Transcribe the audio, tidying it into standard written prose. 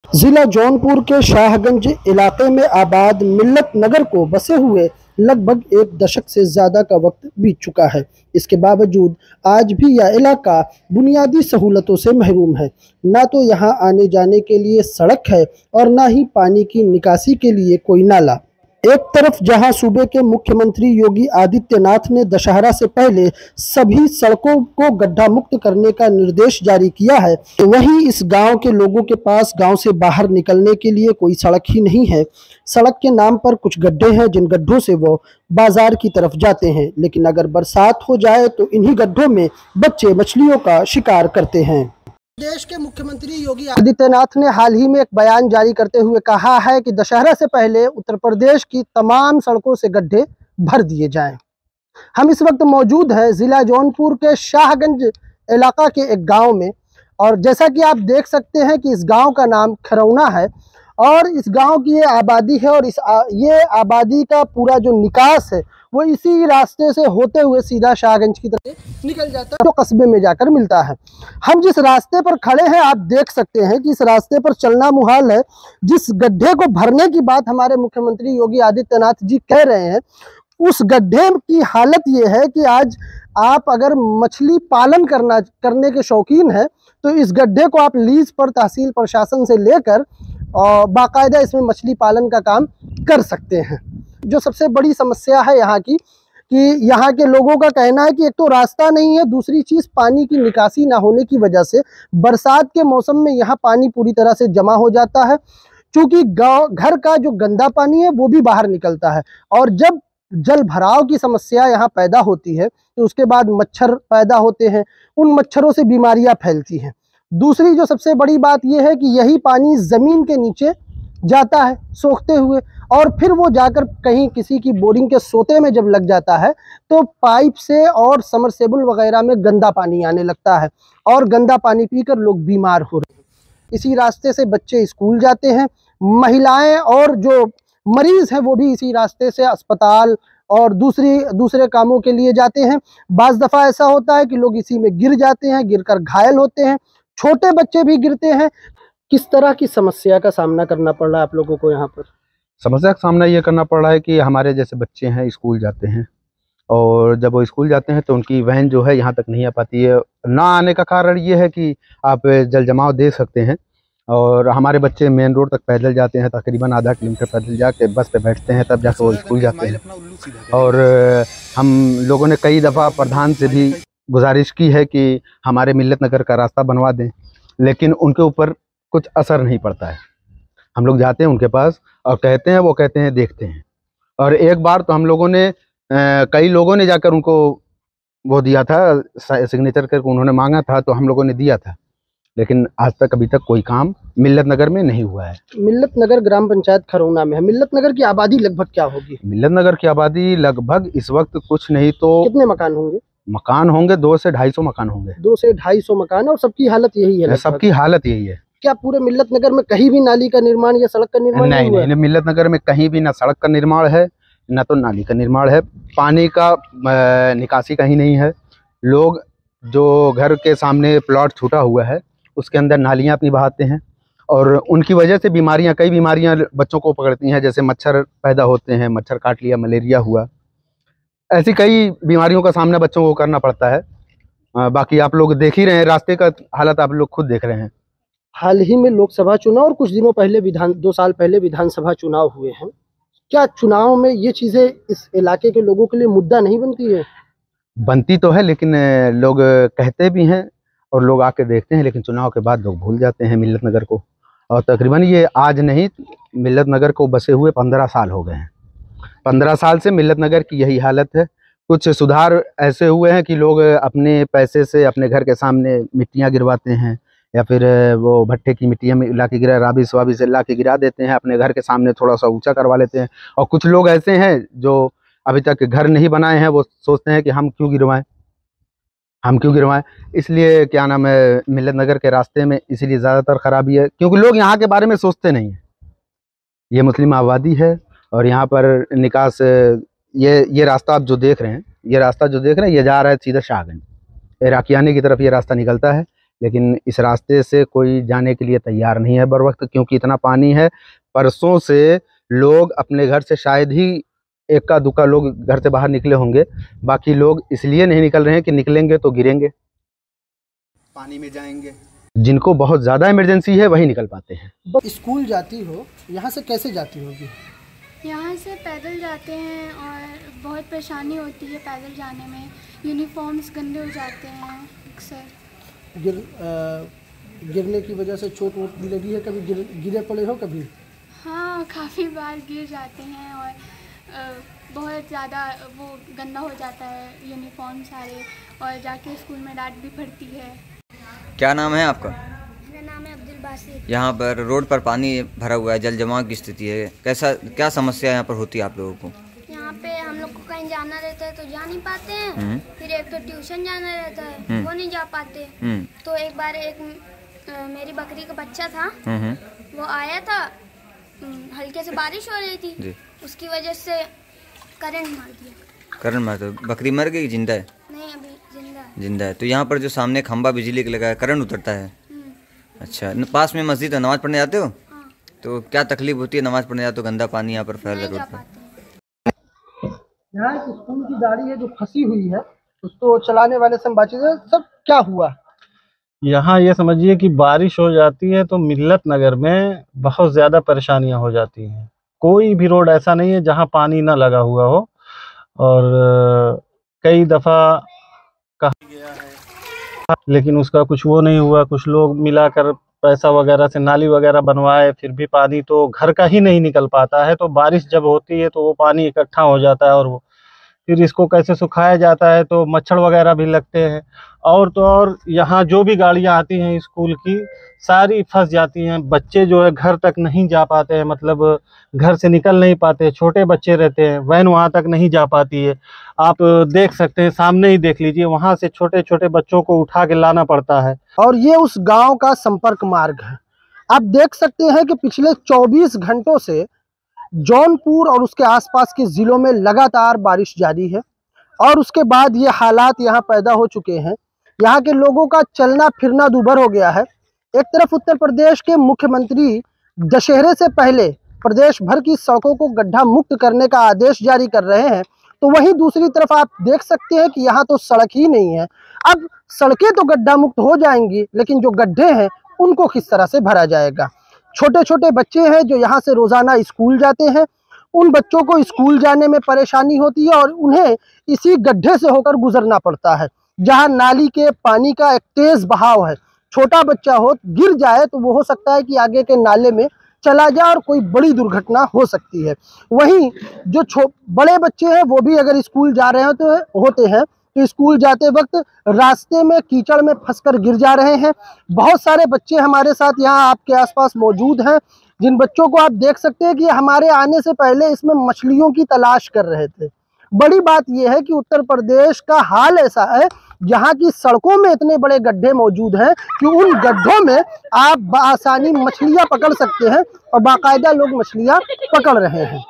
जिला जौनपुर के शाहगंज इलाके में आबाद मिल्लत नगर को बसे हुए लगभग एक दशक से ज्यादा का वक्त बीत चुका है। इसके बावजूद आज भी यह इलाका बुनियादी सहूलतों से महरूम है। ना तो यहाँ आने जाने के लिए सड़क है और ना ही पानी की निकासी के लिए कोई नाला। एक तरफ जहां सूबे के मुख्यमंत्री योगी आदित्यनाथ ने दशहरा से पहले सभी सड़कों को गड्ढा मुक्त करने का निर्देश जारी किया है, तो वहीं इस गांव के लोगों के पास गांव से बाहर निकलने के लिए कोई सड़क ही नहीं है। सड़क के नाम पर कुछ गड्ढे हैं जिन गड्ढों से वो बाजार की तरफ जाते हैं, लेकिन अगर बरसात हो जाए तो इन्हीं गड्ढों में बच्चे मछलियों का शिकार करते हैं। प्रदेश के मुख्यमंत्री योगी आदित्यनाथ ने हाल ही में एक बयान जारी करते हुए कहा है कि दशहरा से पहले उत्तर प्रदेश की तमाम सड़कों से गड्ढे भर दिए जाएं। हम इस वक्त मौजूद हैं जिला जौनपुर के शाहगंज इलाका के एक गांव में, और जैसा कि आप देख सकते हैं कि इस गांव का नाम खरौना है और इस गांव की ये आबादी है और ये आबादी का पूरा जो निकास है वो इसी रास्ते से होते हुए सीधा शाहगंज की तरफ निकल जाता है, जो कस्बे में जाकर मिलता है। हम जिस रास्ते पर खड़े हैं आप देख सकते हैं कि इस रास्ते पर चलना मुहाल है। जिस गड्ढे को भरने की बात हमारे मुख्यमंत्री योगी आदित्यनाथ जी कह रहे हैं, उस गड्ढे की हालत ये है कि आज आप अगर मछली पालन करने के शौकीन हैं तो इस गड्ढे को आप लीज पर तहसील प्रशासन से लेकर और बाकायदा इसमें मछली पालन का काम कर सकते हैं। जो सबसे बड़ी समस्या है यहाँ की कि यहाँ के लोगों का कहना है कि एक तो रास्ता नहीं है, दूसरी चीज़ पानी की निकासी ना होने की वजह से बरसात के मौसम में यहाँ पानी पूरी तरह से जमा हो जाता है। चूँकि घर का जो गंदा पानी है वो भी बाहर निकलता है और जब जल भराव की समस्या यहाँ पैदा होती है तो उसके बाद मच्छर पैदा होते हैं, उन मच्छरों से बीमारियाँ फैलती हैं। दूसरी जो सबसे बड़ी बात यह है कि यही पानी ज़मीन के नीचे जाता है सोखते हुए और फिर वो जाकर कहीं किसी की बोरिंग के सोते में जब लग जाता है तो पाइप से और समरसेबल वगैरह में गंदा पानी आने लगता है और गंदा पानी पीकर लोग बीमार हो रहे हैं। इसी रास्ते से बच्चे स्कूल जाते हैं, महिलाएं और जो मरीज़ हैं वो भी इसी रास्ते से अस्पताल और दूसरे कामों के लिए जाते हैं। बाज़ दफ़ा ऐसा होता है कि लोग इसी में गिर जाते हैं, गिरकर घायल होते हैं, छोटे बच्चे भी गिरते हैं। किस तरह की समस्या का सामना करना पड़ रहा है आप लोगों को यहाँ पर? समस्या का सामना ये करना पड़ रहा है कि हमारे जैसे बच्चे हैं स्कूल जाते हैं और जब वो स्कूल जाते हैं तो उनकी वैन जो है यहाँ तक नहीं आ पाती है। ना आने का कारण ये है कि आप जल जमाव देख सकते हैं और हमारे बच्चे मेन रोड तक पैदल जाते हैं, तकरीबन आधा किलोमीटर पैदल जाके बस पे बैठते हैं, तब जाकर वो स्कूल जाते हैं। और हम लोगों ने कई दफ़ा प्रधान से भी गुजारिश की है कि हमारे मिल्लत नगर का रास्ता बनवा दें, लेकिन उनके ऊपर कुछ असर नहीं पड़ता है। हम लोग जाते हैं उनके पास और कहते हैं, वो कहते हैं देखते हैं। और एक बार तो हम लोगों ने कई लोगों ने जाकर उनको वो दिया था, सिग्नेचर करके उन्होंने मांगा था तो हम लोगों ने दिया था, लेकिन आज तक अभी तक कोई काम मिल्लत नगर में नहीं हुआ है। मिल्लत नगर ग्राम पंचायत खरौना में है। मिल्लत नगर की आबादी लगभग क्या होगी? मिल्लत नगर की आबादी लगभग इस वक्त कुछ नहीं तो कितने मकान होंगे? मकान होंगे 200 से 250 मकान होंगे। 200 से 250 मकान है और सबकी हालत यही है? सबकी हालत यही है। क्या पूरे मिल्लत नगर में कहीं भी नाली का निर्माण या सड़क का निर्माण नहीं हुआ? नहीं, मिल्लत नगर में कहीं भी ना सड़क का निर्माण है ना तो नाली का निर्माण है। पानी का निकासी कहीं नहीं है। लोग जो घर के सामने प्लॉट छूटा हुआ है उसके अंदर नालियां अपनी बहाते हैं और उनकी वजह से कई बीमारियां बच्चों को पकड़ती हैं, जैसे मच्छर पैदा होते हैं, मच्छर काट लिया, मलेरिया हुआ, ऐसी कई बीमारियों का सामना बच्चों को करना पड़ता है। बाकी आप लोग देख ही रहे हैं, रास्ते का हालत आप लोग खुद देख रहे हैं। हाल ही में लोकसभा चुनाव और कुछ दिनों पहले 2 साल पहले विधानसभा चुनाव हुए हैं। क्या चुनाव में ये चीजें इस इलाके के लोगों के लिए मुद्दा नहीं बनती है? बनती तो है, लेकिन लोग कहते भी हैं और लोग आके देखते हैं, लेकिन चुनाव के बाद लोग भूल जाते हैं मिल्लत नगर को। और तकरीबन ये आज नहीं, मिल्लत नगर को बसे हुए 15 साल हो गए हैं। 15 साल से मिल्लत नगर की यही हालत है। कुछ सुधार ऐसे हुए हैं कि लोग अपने पैसे से अपने घर के सामने मिट्टियाँ गिरवाते हैं या फिर वो भट्टे की मिट्टियाँ में ला के राबिस वाबिस ला के गिरा देते हैं, अपने घर के सामने थोड़ा सा ऊंचा करवा लेते हैं। और कुछ लोग ऐसे हैं जो अभी तक घर नहीं बनाए हैं, वो सोचते हैं कि हम क्यों गिरवाएं। इसलिए क्या नाम है, मिल्लत नगर के रास्ते में इसीलिए ज़्यादातर खराबी है क्योंकि लोग यहाँ के बारे में सोचते नहीं हैं। ये मुस्लिम आबादी है और यहाँ पर निकास ये रास्ता आप जो देख रहे हैं, ये जा रहा है सीधा शाहगंज इराकियाने की तरफ ये रास्ता निकलता है, लेकिन इस रास्ते से कोई जाने के लिए तैयार नहीं है बर वक्त, क्योंकि इतना पानी है। परसों से लोग अपने घर से शायद ही इक्का दुक्का लोग घर से बाहर निकले होंगे, बाकी लोग इसलिए नहीं निकल रहे हैं कि निकलेंगे तो गिरेंगे, पानी में जाएंगे। जिनको बहुत ज़्यादा इमरजेंसी है वही निकल पाते हैं। स्कूल जाती हो, यहाँ से कैसे जाती होगी? यहाँ से पैदल जाते हैं और बहुत परेशानी होती है पैदल जाने में। यूनिफॉर्म्स गंदे हो जाते हैं अक्सर। गिरने की वजह से चोट वोट भी लगी है? कभी गिरे पड़े हो कभी? हाँ, काफ़ी बार गिर जाते हैं और बहुत ज़्यादा वो गंदा हो जाता है यूनिफॉर्म सारे, और जाके स्कूल में डांट भी पड़ती है। क्या नाम है आपका? मेरा नाम है अब्दुल बासित। यहाँ पर रोड पर पानी भरा हुआ है, जल जमाव की स्थिति है, कैसा क्या समस्या यहाँ पर होती है आप लोगों को? यहाँ पे हम लोग को कहीं जाना रहता है तो जा नहीं पाते हैं। फिर एक तो ट्यूशन जाना रहता है, वो नहीं जा पाते। तो एक बार मेरी बकरी का बच्चा था, वो आया था, हल्के से बारिश हो रही थी, उसकी वजह से करंट मार दिया। करंट मार दिया? बकरी मर गई, जिंदा है? नहीं, अभी जिंदा है। जिंदा है। तो यहाँ पर जो सामने खंबा बिजली का लगा है, करंट उतरता है? अच्छा, पास में मस्जिद है, नमाज पढ़ने जाते हो? हाँ। तो क्या तकलीफ होती है नमाज पढ़ने जाते हो? गंदा पानी यहाँ पर फैल रहा है रोड पर। यहाँ एक स्कूल की गाड़ी है जो फंसी हुई है, उसको चलाने वाले सब बातचीत, सब क्या हुआ? यहाँ ये समझिए कि बारिश हो जाती है तो मिल्लत नगर में बहुत ज़्यादा परेशानियाँ हो जाती हैं। कोई भी रोड ऐसा नहीं है जहाँ पानी ना लगा हुआ हो, और कई दफ़ा कहा गया है लेकिन उसका कुछ वो नहीं हुआ। कुछ लोग मिलाकर पैसा वगैरह से नाली वगैरह बनवाए, फिर भी पानी तो घर का ही नहीं निकल पाता है। तो बारिश जब होती है तो वो पानी इकट्ठा हो जाता है, और वो फिर इसको कैसे सुखाया जाता है, तो मच्छर वगैरह भी लगते हैं। और तो और यहाँ जो भी गाड़ियाँ आती हैं स्कूल की, सारी फंस जाती हैं। बच्चे जो है घर तक नहीं जा पाते हैं, मतलब घर से निकल नहीं पाते। छोटे बच्चे रहते हैं, वैन वहाँ तक नहीं जा पाती है। आप देख सकते हैं, सामने ही देख लीजिए, वहाँ से छोटे छोटे बच्चों को उठा के लाना पड़ता है। और ये उस गांव का संपर्क मार्ग है। आप देख सकते हैं कि पिछले 24 घंटों से जौनपुर और उसके आसपास के जिलों में लगातार बारिश जारी है, और उसके बाद ये हालात यहाँ पैदा हो चुके हैं। यहाँ के लोगों का चलना फिरना दूभर हो गया है। एक तरफ उत्तर प्रदेश के मुख्यमंत्री दशहरे से पहले प्रदेश भर की सड़कों को गड्ढा मुक्त करने का आदेश जारी कर रहे हैं, तो वहीं दूसरी तरफ आप देख सकते हैं कि यहाँ तो सड़क ही नहीं है। अब सड़कें तो गड्ढा मुक्त हो जाएंगी, लेकिन जो गड्ढे हैं उनको किस तरह से भरा जाएगा? छोटे छोटे बच्चे हैं जो यहाँ से रोजाना स्कूल जाते हैं, उन बच्चों को स्कूल जाने में परेशानी होती है और उन्हें इसी गड्ढे से होकर गुजरना पड़ता है, जहाँ नाली के पानी का एक तेज बहाव है। छोटा बच्चा हो, गिर जाए तो वो हो सकता है कि आगे के नाले में चला जाए और कोई बड़ी दुर्घटना हो सकती है। वहीं जो बड़े बच्चे हैं वो भी अगर स्कूल जा रहे होते हैं तो स्कूल जाते वक्त रास्ते में कीचड़ में फंसकर गिर जा रहे हैं। बहुत सारे बच्चे हमारे साथ यहाँ आपके आसपास मौजूद हैं, जिन बच्चों को आप देख सकते हैं कि हमारे आने से पहले इसमें मछलियों की तलाश कर रहे थे। बड़ी बात यह है कि उत्तर प्रदेश का हाल ऐसा है, यहाँ की सड़कों में इतने बड़े गड्ढे मौजूद हैं कि उन गड्ढों में आप आसानी मछलियाँ पकड़ सकते हैं, और बाकायदा लोग मछलियाँ पकड़ रहे हैं।